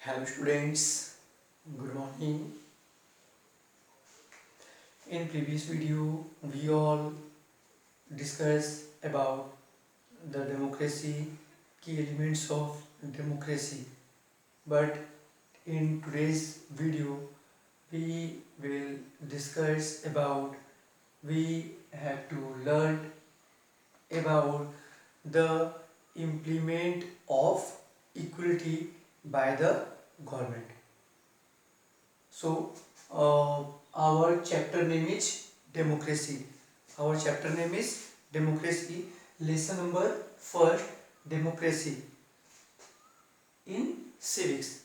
Hello students, good morning. In previous video, we all discussed about the democracy, key elements of democracy. But in today's video, we will discuss about we have to learn about the implement of equality by the government. So, our chapter name is democracy. Our chapter name is democracy. Lesson number first, democracy in civics.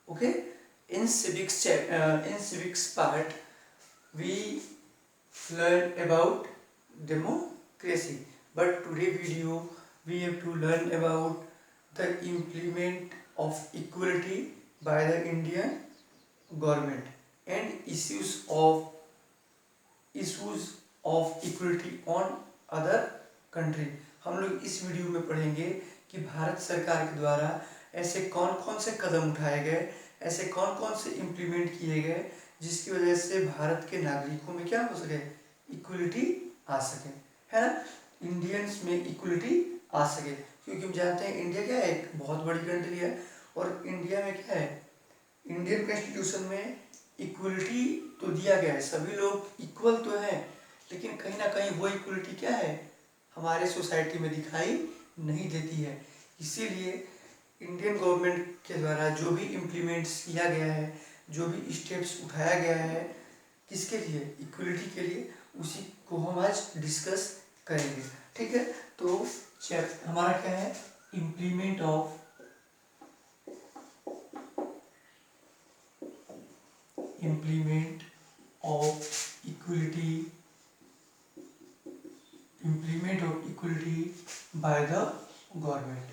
Okay, in civics part, we learn about democracy. But today video we have to learn about the implement of equality by the Indian government and issues of equality on other country. हम लोग इस video में पढ़ेंगे कि भारत सरकार के द्वारा ऐसे कौन कौन से कदम उठाए गए, ऐसे कौन कौन से इम्प्लीमेंट किए गए जिसकी वजह से भारत के नागरिकों में क्या हो सके, इक्वलिटी आ सके, है ना. इंडियंस में इक्वलिटी आ सके, क्योंकि हम जानते हैं इंडिया क्या है, एक बहुत बड़ी कंट्री है और इंडिया में क्या है, इंडियन कॉन्स्टिट्यूशन में इक्वलिटी तो दिया गया है, सभी लोग इक्वल तो हैं, लेकिन कहीं ना कहीं वो इक्वलिटी क्या है, हमारे सोसाइटी में दिखाई नहीं देती है. इसीलिए इंडियन गवर्नमेंट के द्वारा जो भी इम्प्लीमेंट्स किया गया है, जो भी स्टेप्स उठाया गया है, किसके लिए, इक्वलिटी के लिए, उसी को हम आज डिस्कस करेंगे. ठीक है, तो हमारा क्या है, implement of equality by the government.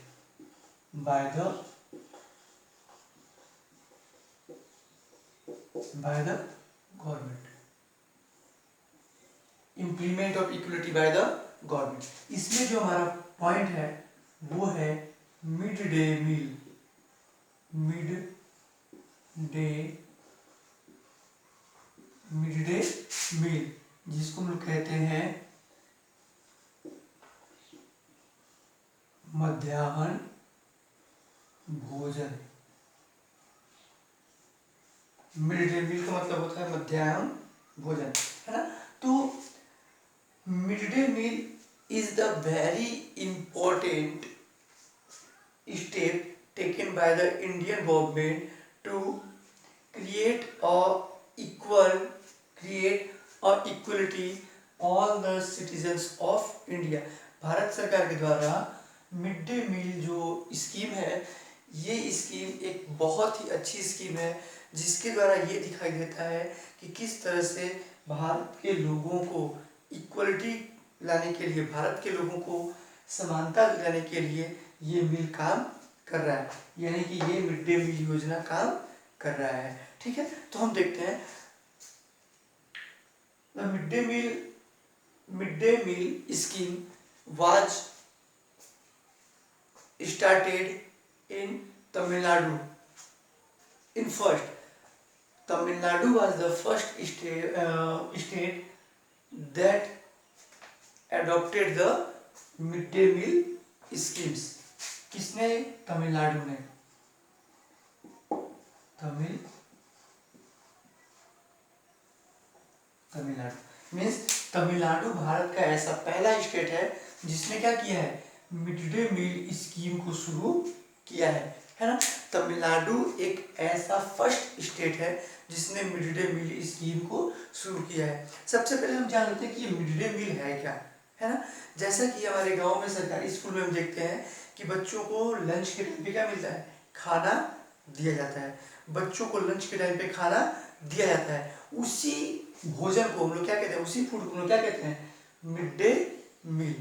Implement of equality by the government. इसमें जो हमारा पॉइंट है वो है मिड डे मील. जिसको हम लोग कहते हैं मध्याह्न भोजन. मिड डे मील का मतलब होता है मध्याह्न भोजन, है ना. तो mid day meal is the very important step taken by the Indian government to create equality all the citizens of India. Bharat सरकार के द्वारा मिड डे मील जो स्कीम है, ये स्कीम एक बहुत ही अच्छी स्कीम है, जिसके द्वारा ये दिखाई देता है कि किस तरह से भारत के लोगों को इक्वलिटी लाने के लिए, भारत के लोगों को समानता दिलाने के लिए ये मिल काम कर रहा है, यानी कि ये मिड डे मील योजना काम कर रहा है. ठीक है, तो हम देखते हैं mid day meal scheme was started in Tamil Nadu. In first, Tamil Nadu was the first state that adopted the mid day meal schemes. किसने, तमिलनाडु ने. तमिलनाडु मीन्स तमिलनाडु भारत का ऐसा पहला स्टेट है जिसने क्या किया है, मिड डे मील स्कीम को शुरू किया है ना. तमिलनाडु एक ऐसा फर्स्ट स्टेट है जिसने मिड डे मील स्कीम को शुरू किया है. सबसे पहले हम जान लेते हैं कि ये मिड डे मील है क्या, है ना. जैसा कि हमारे गांव में सरकारी स्कूल में हम देखते हैं कि बच्चों को लंच के टाइम पे क्या मिलता है, खाना दिया जाता है. बच्चों को लंच के टाइम पे खाना दिया जाता है. उसी भोजन को हम लोग क्या कहते हैं, उसी फूड को हम लोग क्या कहते हैं, मिड डे मील.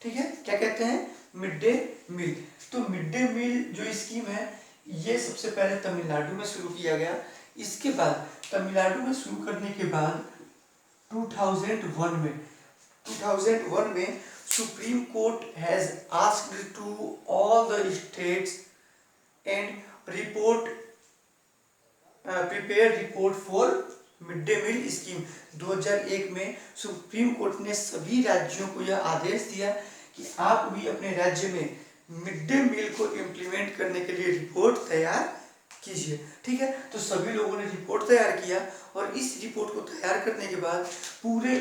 ठीक है, क्या कहते हैं, मिड डे मील. तो मिड डे मील जो स्कीम है, ये सबसे पहले तमिलनाडु में शुरू किया गया. इसके बाद तमिलनाडु में शुरू करने के बाद 2001 में supreme court has asked to all the states and report prepare report for mid day meal scheme. 2001 में सुप्रीम कोर्ट ने सभी राज्यों को यह आदेश दिया कि आप भी अपने राज्य में मिड डे मील को इम्प्लीमेंट करने के लिए रिपोर्ट तैयार कीजिए। ठीक है, तो सभी लोगों ने रिपोर्ट तैयार किया और इस रिपोर्ट को तैयार करने के बाद पूरे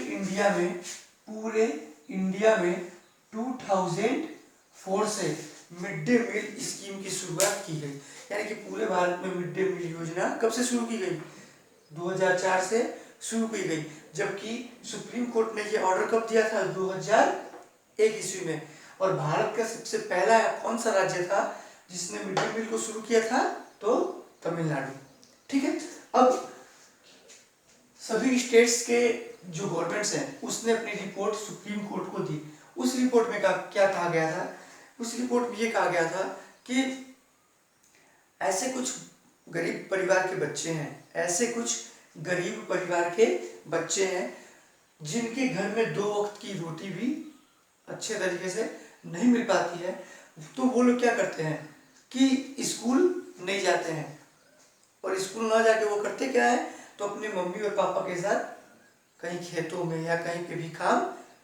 इंडिया में 2004 से मिड डे मील स्कीम की शुरुआत की गई। यानी कि पूरे भारत में मिड डे मील योजना कब से शुरू की गई? 2004 से शुरू की गई। जबकि सुप्रीम कोर्ट ने यह ऑर्डर कब दिया था? 2001 ईस्वी में। और भारत का सबसे पहला कौन सा राज्य था जिसने मिड डे मील को शुरू किया था? तो तमिलनाडु। ठीक है, अब सभी स्टेट्स के जो गवर्नमेंट्स हैं उसने अपनी रिपोर्ट सुप्रीम कोर्ट को दी। उस रिपोर्ट में क्या कहा गया था? उस रिपोर्ट में ये कहा गया था कि ऐसे कुछ गरीब परिवार के बच्चे हैं, ऐसे कुछ गरीब परिवार के बच्चे हैं जिनके घर में 2 वक्त की रोटी भी अच्छे तरीके से नहीं मिल पाती है। तो वो लोग क्या करते हैं कि स्कूल नहीं जाते हैं, और स्कूल ना जाके वो करते क्या है, तो अपने मम्मी और पापा के साथ कहीं खेतों में या कहीं पे भी काम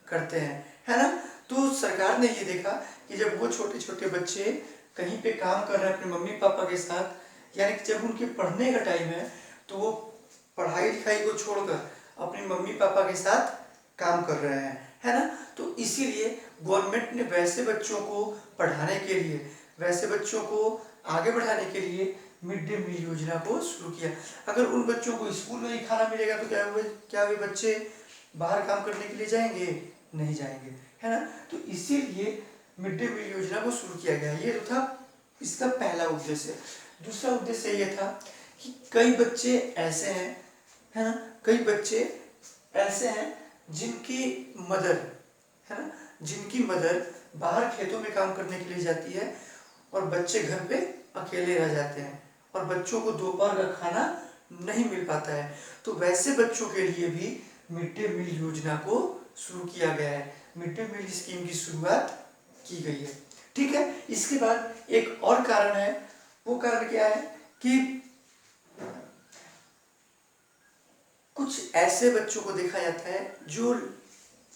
करते हैं, है ना। तो सरकार ने ये देखा कि जब वो छोटे छोटे बच्चे कहीं पे काम कर रहे हैं अपने मम्मी पापा के साथ, यानी कि जब उनके पढ़ने का टाइम है तो वो पढ़ाई लिखाई को छोड़कर अपने मम्मी पापा के साथ काम कर रहे हैं, है ना। तो इसीलिए गवर्नमेंट ने वैसे बच्चों को पढ़ाने के लिए, वैसे बच्चों को आगे बढ़ाने के लिए मिड डे मील योजना को शुरू किया। अगर उन बच्चों को स्कूल में ही खाना मिलेगा तो क्या वे बच्चे बाहर काम करने के लिए जाएंगे? नहीं जाएंगे, है ना। तो इसीलिए मिड डे मील योजना को शुरू किया गया। ये तो था इसका पहला उद्देश्य। दूसरा उद्देश्य ये था कि कई बच्चे ऐसे हैं, है ना, कई बच्चे ऐसे हैं जिनकी मदर, है ना, जिनकी मदर बाहर खेतों में काम करने के लिए जाती है और बच्चे घर पे अकेले रह जाते हैं और बच्चों को दोपहर का खाना नहीं मिल पाता है। तो वैसे बच्चों के लिए भी मिड डे मील योजना को शुरू किया गया है, मिड डे मील स्कीम की शुरुआत की गई है। ठीक है, इसके बाद एक और कारण है। वो कारण क्या है कि कुछ ऐसे बच्चों को देखा जाता है जो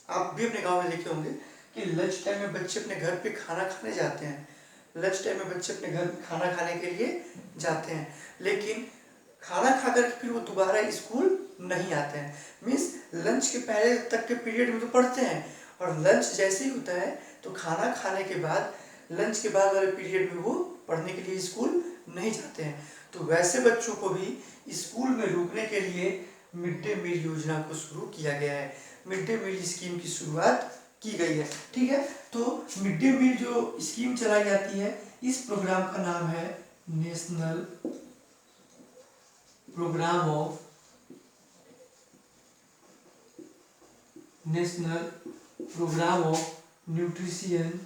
आप भी अपने गांव में देखे होंगे कि लंच टाइम में बच्चे अपने घर पे खाना खाने जाते हैं। लंच टाइम में बच्चे अपने घर में खाना खाने के लिए जाते हैं, लेकिन खाना खाकर फिर वो दोबारा स्कूल नहीं आते हैं। मीन्स लंच के पहले तक के पीरियड में तो पढ़ते हैं, और लंच जैसे ही होता है तो खाना खाने के बाद, लंच के बाद वाले पीरियड में वो पढ़ने के लिए स्कूल नहीं जाते हैं। तो वैसे बच्चों को भी स्कूल में रोकने के लिए मिड डे मील योजना को शुरू किया गया है, मिड डे मील स्कीम की शुरुआत की गई है। ठीक है, तो मिड डे मील जो स्कीम चलाई जाती है, इस प्रोग्राम का नाम है national program of nutrition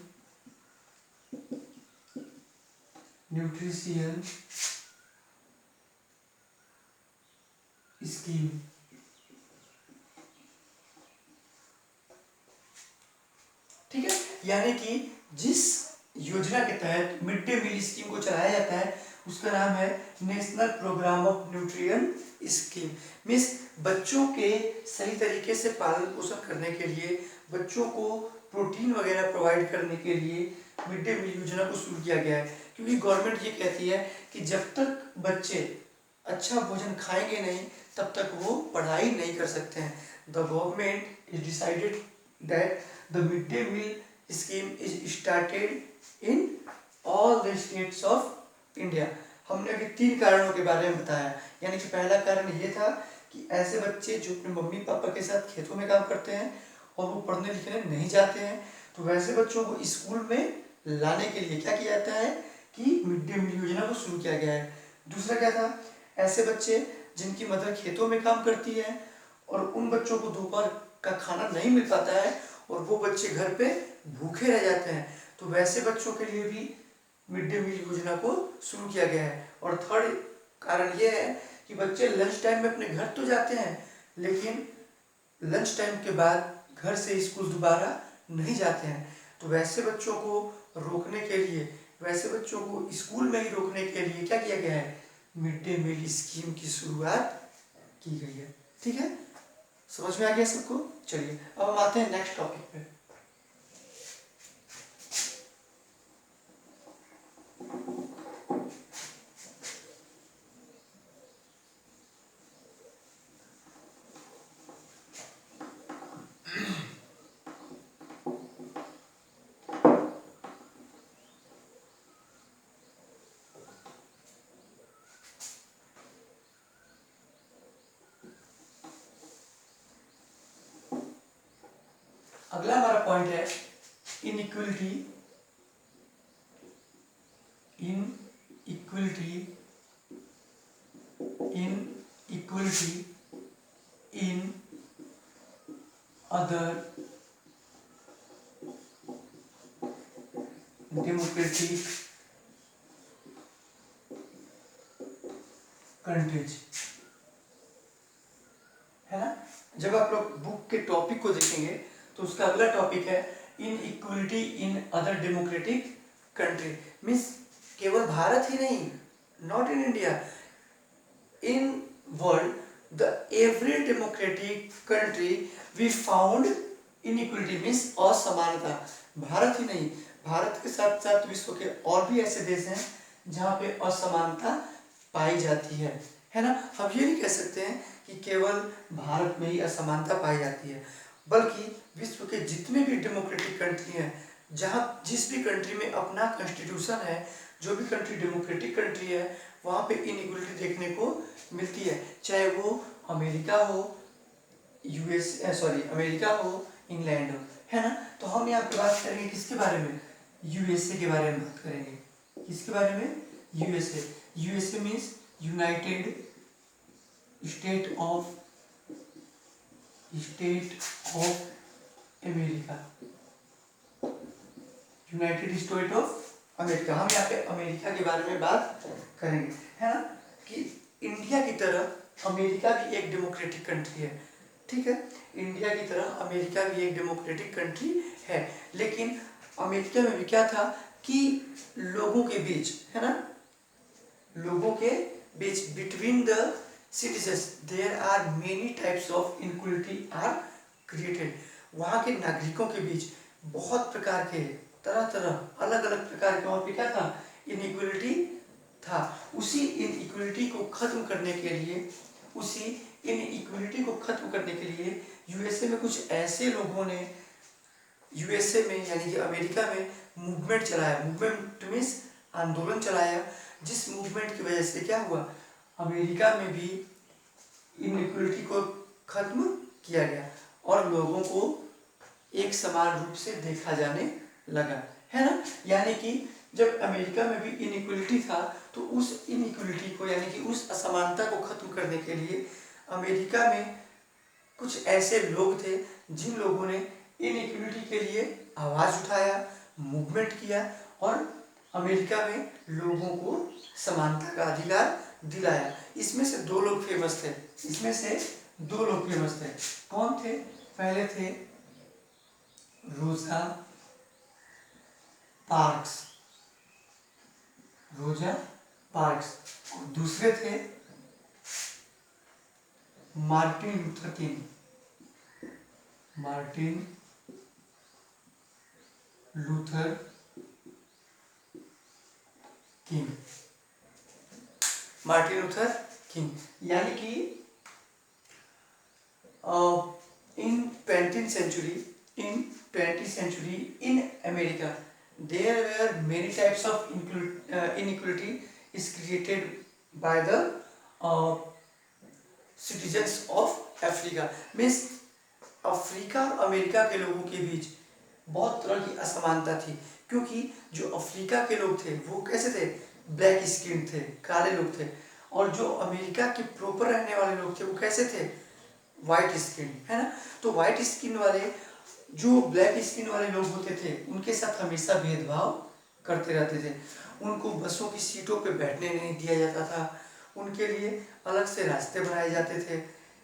scheme. ठीक है, यानी कि जिस योजना के तहत मिड डे मील स्कीम को चलाया जाता है उसका नाम है national program of nutrition scheme. Means बच्चों के सही तरीके से पालन पोषण करने के लिए, बच्चों को प्रोटीन वगैरह प्रोवाइड करने के लिए मिड डे मील योजना को शुरू किया गया है। क्योंकि गवर्नमेंट ये कहती है कि जब तक बच्चे अच्छा भोजन खाएंगे नहीं तब तक वो पढ़ाई नहीं कर सकते हैं। The government is decided that the mid day meal scheme is started in all the states of India. हमने अभी 3 कारणों के बारे में बताया। यानी कि पहला कारण ये था कि ऐसे बच्चे जो अपने मम्मी पापा के साथ खेतों में काम करते हैं और वो पढ़ने लिखने नहीं जाते हैं, तो वैसे बच्चों को स्कूल में लाने के लिए क्या किया जाता है कि मिड डे मील योजना को शुरू किया गया है। दूसरा क्या था, ऐसे बच्चे जिनकी मदर खेतों में काम करती है और उन बच्चों को दोपहर का खाना नहीं मिल पाता है और वो बच्चे घर पे भूखे रह जाते हैं, तो वैसे बच्चों के लिए भी मिड डे मील योजना को शुरू किया गया है। और थर्ड कारण ये है कि बच्चे लंच टाइम में अपने घर तो जाते हैं, लेकिन लंच टाइम के बाद घर से स्कूल दोबारा नहीं जाते हैं, तो वैसे बच्चों को रोकने के लिए वैसे बच्चों को स्कूल में ही रोकने के लिए क्या किया गया है, मिड डे मील स्कीम की शुरुआत की गई है। ठीक है, समझ में आ गया सबको। चलिए अब हम आते हैं नेक्स्ट टॉपिक पे। अगला हमारा पॉइंट है inequality in other democratic countries, है ना। जब आप लोग बुक के टॉपिक को देखेंगे तो उसका अगला टॉपिक है inequality in other democratic country. Means केवल भारत ही नहीं, not in India, in world the every democratic country we found inequality, means असमानता। भारत ही नहीं, भारत के साथ साथ विश्व के और भी ऐसे देश हैं जहाँ पे असमानता पाई जाती है ना। हम ये नहीं कह सकते हैं कि केवल भारत में ही असमानता पाई जाती है, बल्कि विश्व के जितने भी डेमोक्रेटिक कंट्री हैं, जहाँ जिस भी कंट्री में अपना कॉन्स्टिट्यूशन है, जो भी कंट्री डेमोक्रेटिक कंट्री है, वहाँ पे इनइक्वलिटी देखने को मिलती है। चाहे वो अमेरिका हो, अमेरिका हो, इंग्लैंड हो, है ना। तो हम यहाँ पे बात करेंगे किसके बारे में, यूएसए के बारे में बात करेंगे। किसके बारे में, USA means United state of America, United state of America. हम यहाँ पे अमेरिका के बारे में बात करेंगे, है ना, कि इंडिया की तरह अमेरिका भी एक डेमोक्रेटिक कंट्री है। ठीक है, इंडिया की तरह अमेरिका भी एक डेमोक्रेटिक कंट्री है, लेकिन अमेरिका में भी क्या था कि लोगों के बीच, है ना, लोगों के बीच between the citizens there are many types of inequality are created। वहाँ के नागरिकों के बीच बहुत प्रकार के, तरह तरह अलग अलग प्रकार के वहाँ पे क्या था, इनइक्वलिटी था। उसी इनइक्वलिटी को खत्म करने के लिए यूएसए में कुछ ऐसे लोगों ने यूएसए में यानी कि अमेरिका में मूवमेंट चलाया। मूवमेंट मीन्स आंदोलन चलाया, जिस मूवमेंट की वजह से क्या हुआ, अमेरिका में भी इनइक्वलिटी को खत्म किया गया और लोगों को एक समान रूप से देखा जाने लगा, है ना। यानी कि जब अमेरिका में भी इनइक्वलिटी था तो उस इनइक्वलिटी को यानी कि उस असमानता को खत्म करने के लिए अमेरिका में कुछ ऐसे लोग थे जिन लोगों ने इनइक्वलिटी के लिए आवाज़ उठाया, मूवमेंट किया और अमेरिका में लोगों को समानता का अधिकार दिलाया। इसमें से दो लोग फेमस थे, कौन थे, पहले थे रोजा पार्क्स और दूसरे थे मार्टिन लूथर किंग। यानी कि in 20th century in America there were many types of inequality is created by the citizens of Africa। Means Africa और अमेरिका के लोगों के बीच बहुत तरह की असमानता थी, क्योंकि जो अफ्रीका के लोग थे वो कैसे थे, ब्लैक स्किन थे, काले लोग थे, और जो अमेरिका के प्रॉपर रहने वाले लोग थे वो कैसे थे, वाइट स्किन, है ना। तो वाइट स्किन वाले जो ब्लैक स्किन वाले लोग होते थे उनके साथ हमेशा भेदभाव करते रहते थे। उनको बसों की सीटों पे बैठने नहीं दिया जाता था, उनके लिए अलग से रास्ते बनाए जाते थे,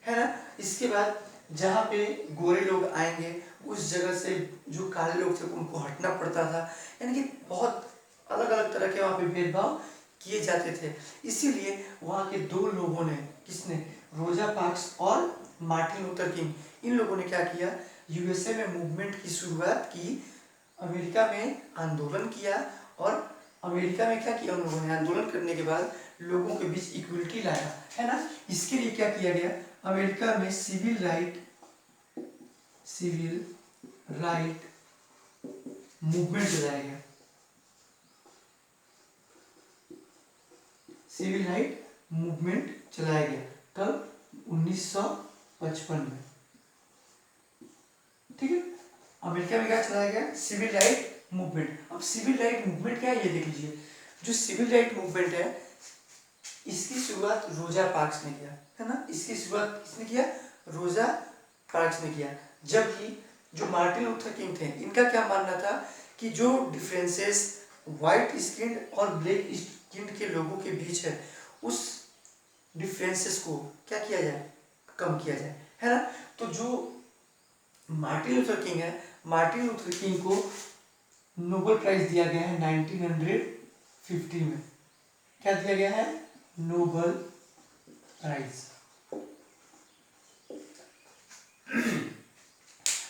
है ना। इसके बाद जहाँ पे गोरे लोग आएंगे उस जगह से जो काले लोग थे उनको हटना पड़ता था। यानी कि बहुत अलग अलग तरह के वहाँ पे भेदभाव किए जाते थे। इसीलिए वहाँ के दो लोगों ने, किसने, रोजा पार्क्स और मार्टिन लूथर किंग, इन लोगों ने क्या किया, यूएसए में मूवमेंट की शुरुआत की, अमेरिका में आंदोलन किया। और अमेरिका में क्या किया उन लोगों ने, आंदोलन करने के बाद लोगों के बीच इक्वलिटी लाया, है ना। इसके लिए क्या किया गया, अमेरिका में सिविल राइट मूवमेंट चलाया गया, सिविल राइट मूवमेंट चलाया गया। कब, 1955 में, ठीक है। अमेरिका में क्या चलाया गया, सिविल राइट मूवमेंट। अब सिविल राइट मूवमेंट क्या है ये देख लीजिए। जो सिविल राइट मूवमेंट है इसकी शुरुआत रोजा पार्क्स ने किया, है ना। इसकी शुरुआत किसने किया, रोजा पार्क्स ने किया। जबकि जो मार्टिन लूथर किंग थे, इनका क्या मानना था कि जो डिफरेंसेस व्हाइट स्किन और ब्लैक स्किन के लोगों के बीच है, उस डिफरेंसेस को क्या किया जाए, कम किया जाए, है ना। तो जो मार्टिन लूथर किंग है, मार्टिन लूथर किंग को नोबेल प्राइज दिया गया है 1950 में। क्या दिया गया है, Nobel prize.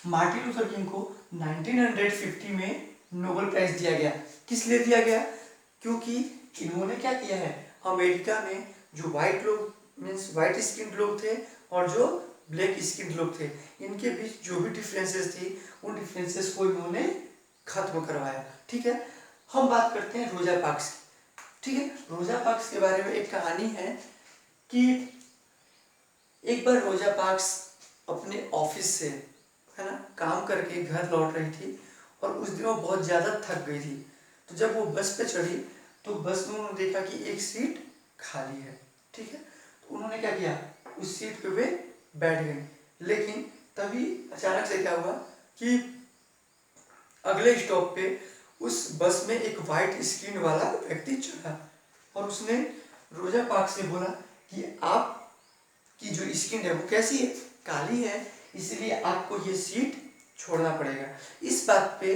Martin Luther King को 1950 में नोबेल प्राइज दिया गया। किस लिए दिया गया, क्योंकि इन्होंने क्या किया है, अमेरिका में जो व्हाइट लोग मीन्स व्हाइट स्किन लोग थे और जो ब्लैक स्किन लोग थे, इनके बीच जो भी डिफरेंसेस थी उन डिफरेंसेस को इन्होंने खत्म करवाया, ठीक है। हम बात करते हैं रोजा पार्क्स की, ठीक है। रोजा पार्क्स के बारे में एक कहानी है कि एक बार रोजा पार्क्स अपने ऑफिस से, है ना, काम करके घर लौट रही थी और उस दिन वो बहुत ज़्यादा थक गई थी। तो जब वो बस पे चढ़ी तो बस में उन्होंने देखा कि एक सीट खाली है, ठीक है। तो उन्होंने क्या किया, उस सीट पे वे बैठ गई। लेकिन तभी अचानक से क्या हुआ कि अगले स्टॉप पे उस बस में एक वाइट स्किन वाला व्यक्ति चढ़ा और उसने रोजा पार्क्स से बोला कि आप की जो स्किन है वो कैसी है, काली है, इसलिए आपको ये सीट छोड़ना पड़ेगा। इस बात पे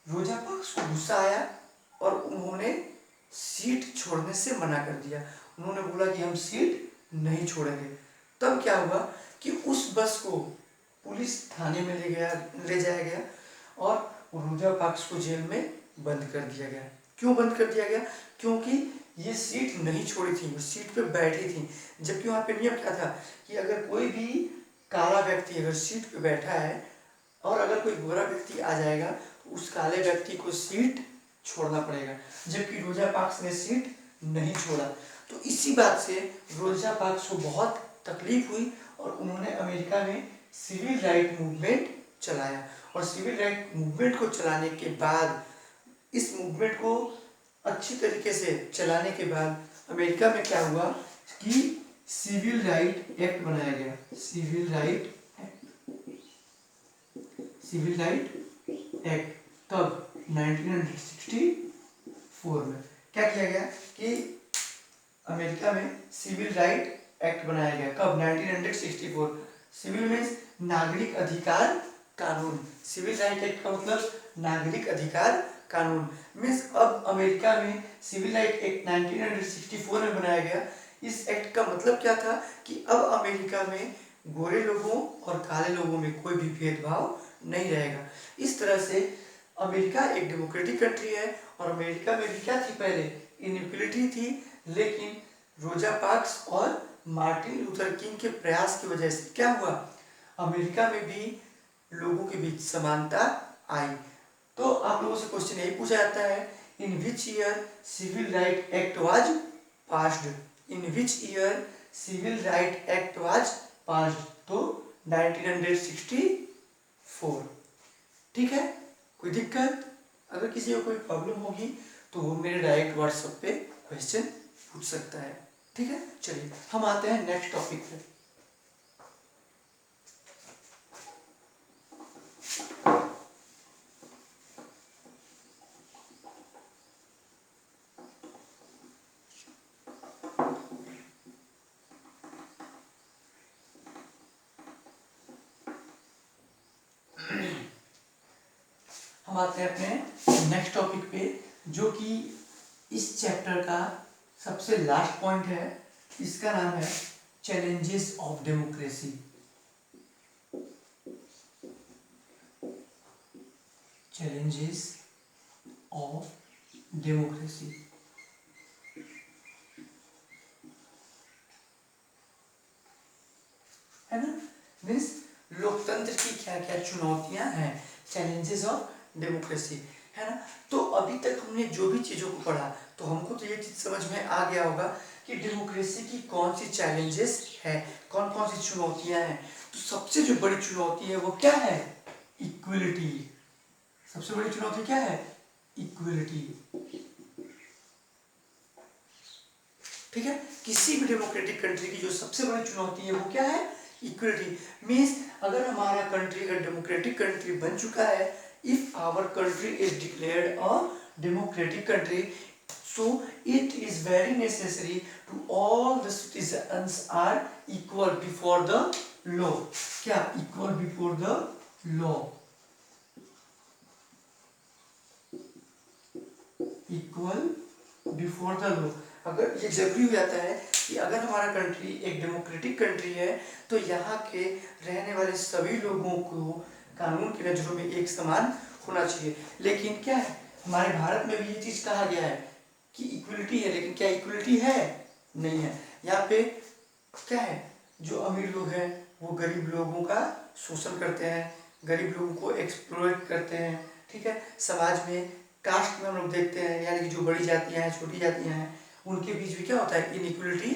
रोजा पार्क्स को गुस्सा आया और उन्होंने सीट छोड़ने से मना कर दिया। उन्होंने बोला कि हम सीट नहीं छोड़ेंगे। तब क्या हुआ कि उस बस को पुलिस थाने में ले जाया गया और रोजा पार्क्स को जेल में बंद कर दिया गया। क्यों बंद कर दिया गया, क्योंकि ये सीट नहीं छोड़ी थी, वो सीट पे बैठी थी। जबकि वहाँ पे नियम क्या था कि अगर कोई भी काला व्यक्ति अगर सीट पे बैठा है और अगर कोई गोरा व्यक्ति आ जाएगा तो उस काले व्यक्ति को सीट छोड़ना पड़ेगा। जबकि रोजा पार्क्स ने सीट नहीं छोड़ा। तो इसी बात से रोजा पार्क्स को बहुत तकलीफ हुई और उन्होंने अमेरिका में सिविल राइट मूवमेंट चलाया। और सिविल राइट मूवमेंट को चलाने के बाद, इस मूवमेंट को अच्छी तरीके से चलाने के बाद अमेरिका में क्या हुआ कि सिविल राइट एक्ट बनाया गया। सिविल राइट एक्ट तब 1964 में क्या किया गया कि अमेरिका में सिविल राइट एक्ट बनाया गया। कब, 1964। सिविल मीन्स नागरिक अधिकार कानून। सिविल राइट एक्ट का मतलब नागरिक अधिकार कानून। मीन्स अब अमेरिका में सिविल राइट एक्ट 1964 में बनाया गया। इस एक्ट का मतलब क्या था कि अब अमेरिका में गोरे लोगों और काले लोगों में कोई भी भेदभाव नहीं रहेगा। इस तरह से अमेरिका एक डेमोक्रेटिक कंट्री है और अमेरिका में भी क्या थी, पहले इनइक्वलिटी थी, लेकिन रोजा पार्क्स और मार्टिन लूथर किंग के प्रयास की वजह से क्या हुआ, अमेरिका में भी लोगों के बीच समानता आई। तो आप लोगों से क्वेश्चन यही पूछा जाता है, in which year civil right act was passed. In which year civil right act was passed, तो 1964। ठीक है, कोई दिक्कत, अगर किसी को कोई प्रॉब्लम होगी तो वो मेरे डायरेक्ट व्हाट्सएप पे क्वेश्चन पूछ सकता है। ठीक है, चलिए हम आते हैं नेक्स्ट टॉपिक पे। हम आते हैं अपने नेक्स्ट टॉपिक पे, जो कि इस चैप्टर का सबसे लास्ट पॉइंट है। इसका नाम है challenges of democracy. Challenges of democracy, है ना। मीन्स लोकतंत्र की क्या क्या चुनौतियां हैं, चैलेंजेस ऑफ डेमोक्रेसी, है ना। तो अभी तक हमने जो भी चीज़ों को पढ़ा तो हमको तो ये चीज़ समझ में आ गया होगा कि डेमोक्रेसी की कौन सी चैलेंजेस है, कौन कौन सी चुनौतियां हैं। तो सबसे जो बड़ी चुनौती है वो क्या है, इक्वलिटी। सबसे बड़ी चुनौती क्या है, इक्वलिटी। ठीक है, किसी भी डेमोक्रेटिक कंट्री की जो सबसे बड़ी चुनौती है वो क्या है, इक्वलिटी। मीन्स अगर हमारा कंट्री अगर डेमोक्रेटिक कंट्री बन चुका है, if our country is declared a democratic country, so it is very necessary to all the citizens are equal before the law। क्या, equal before the law, equal before the law। अगर ये जरूरी हो जाता है कि अगर हमारा कंट्री एक डेमोक्रेटिक कंट्री है तो यहाँ के रहने वाले सभी लोगों को कानून की नजरों में एक समान होना चाहिए। लेकिन क्या है, हमारे भारत में भी ये चीज कहा गया है कि इक्वलिटी है, लेकिन क्या इक्वलिटी है, नहीं है। यहाँ पे क्या है, जो अमीर लोग हैं वो गरीब लोगों का शोषण करते हैं, गरीब लोगों को एक्सप्लॉइट करते हैं। ठीक है, समाज में कास्ट में हम लोग देखते हैं, यानी कि जो बड़ी जातियां हैं, छोटी जातियां हैं, उनके बीच में क्या होता है, इनइक्वलिटी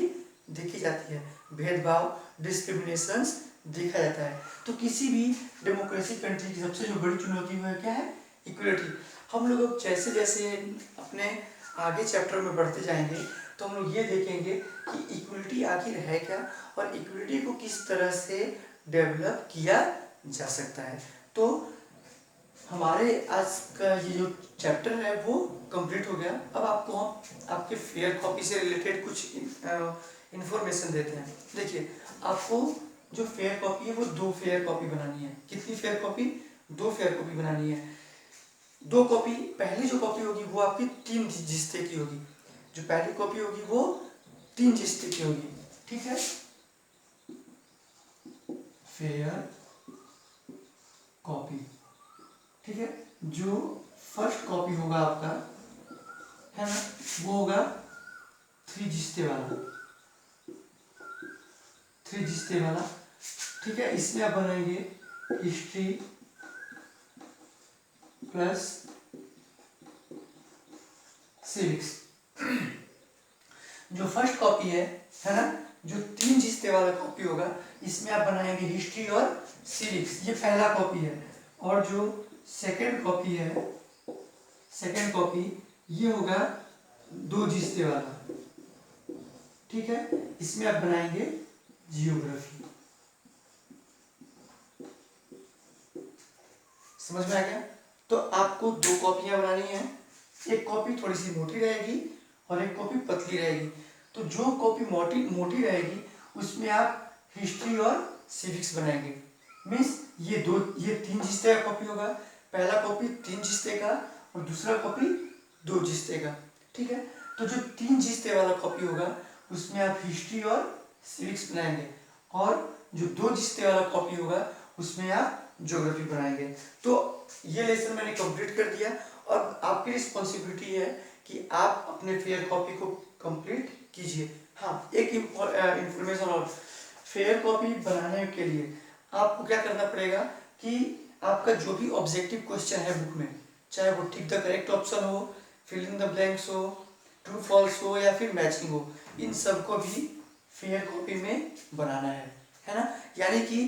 देखी जाती है, भेदभाव, डिस्क्रिमिनेशंस देखा जाता है। तो किसी भी डेमोक्रेसी कंट्री की सबसे जो बड़ी चुनौती है क्या है, इक्वलिटी। हम लोग अब जैसे जैसे अपने आगे चैप्टर में बढ़ते जाएंगे तो हम लोग ये देखेंगे कि इक्वलिटी आखिर है क्या और इक्वलिटी को किस तरह से डेवलप किया जा सकता है। तो हमारे आज का ये जो चैप्टर है वो कंप्लीट हो गया। अब आपको हम आपके फेयर कॉपी से रिलेटेड कुछ इंफॉर्मेशन देते हैं। देखिए, आपको जो फेयर कॉपी है वो 2 फेयर कॉपी बनानी है। कितनी फेयर कॉपी, 2 फेयर कॉपी बनानी है। 2 कॉपी, पहली जो कॉपी होगी वो आपकी 3 जिस्ते की होगी। जो पहली कॉपी होगी वो 3 जिस्ते की होगी। ठीक है, फेयर कॉपी। ठीक है, जो फर्स्ट कॉपी होगा आपका, है ना, वो होगा 3 जिस्ते वाला, 3 जिस्ते वाला। ठीक है, इसमें आप बनाएंगे हिस्ट्री प्लस सिविक्स। जो फर्स्ट कॉपी है ना, जो 3 जिस्ते वाला कॉपी होगा, इसमें आप बनाएंगे हिस्ट्री और सिविक्स, ये पहला कॉपी है। और जो सेकेंड कॉपी है, सेकेंड कॉपी ये होगा 2 जिस्ते वाला। ठीक है, इसमें आप बनाएंगे जियोग्राफी। समझ में आ गया। तो आपको 2 कॉपियां बनानी है, एक कॉपी थोड़ी सी मोटी रहेगी और एक कॉपी पतली रहेगी। तो जो कॉपी मोटी रहेगी उसमें आप हिस्ट्री और सिविक्स बनाएंगे। मीन्स ये 3 जिस्ते का कॉपी होगा, पहला कॉपी 3 जिस्ते का और दूसरा कॉपी 2 जिस्ते का। ठीक है, तो जो 3 जिस्ते वाला कॉपी होगा उसमें आप हिस्ट्री और सिविक्स बनाएंगे, और जो 2 जिस्ते वाला कॉपी होगा उसमें आप ज्योग्राफी बनाएंगे। तो ये लेसन मैंने कंप्लीट कर दिया और आपकी रिस्पॉन्सिबिलिटी है कि आप अपने फेयर कॉपी को कंप्लीट कीजिए। हाँ, एक इंफॉर्मेशन और, फेयर कॉपी बनाने के लिए आपको क्या करना पड़ेगा कि आपका जो भी ऑब्जेक्टिव क्वेश्चन है बुक में, चाहे वो टिक द करेक्ट ऑप्शन हो, फिल इन द ब्लैंक्स हो, ट्रू फॉल्स हो या फिर मैचिंग हो, इन सबको भी फेयर कॉपी में बनाना है ना। यानी कि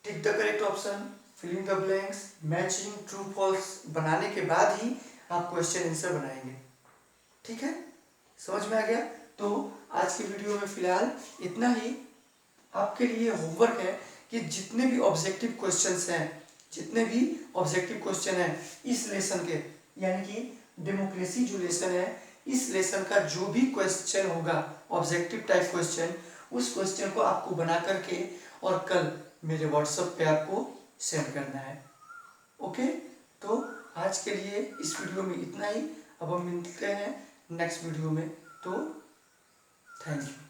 tick the correct option, fill in the blanks, matching, true false बनाने के बाद ही आप क्वेश्चन आंसर बनाएंगे। ठीक है, समझ में आ गया। तो आज की वीडियो में फिलहाल इतना ही। आपके लिए होमवर्क है कि जितने भी ऑब्जेक्टिव क्वेश्चंस हैं, जितने भी ऑब्जेक्टिव क्वेश्चन हैं इस लेसन के, यानी कि डेमोक्रेसी जो लेसन है, इस लेसन का जो भी क्वेश्चन होगा ऑब्जेक्टिव टाइप क्वेश्चन, उस क्वेश्चन को आपको बना करके और कल मेरे व्हाट्सएप पे आपको सेंड करना है। ओके, तो आज के लिए इस वीडियो में इतना ही। अब हम मिलते हैं नेक्स्ट वीडियो में। तो थैंक यू।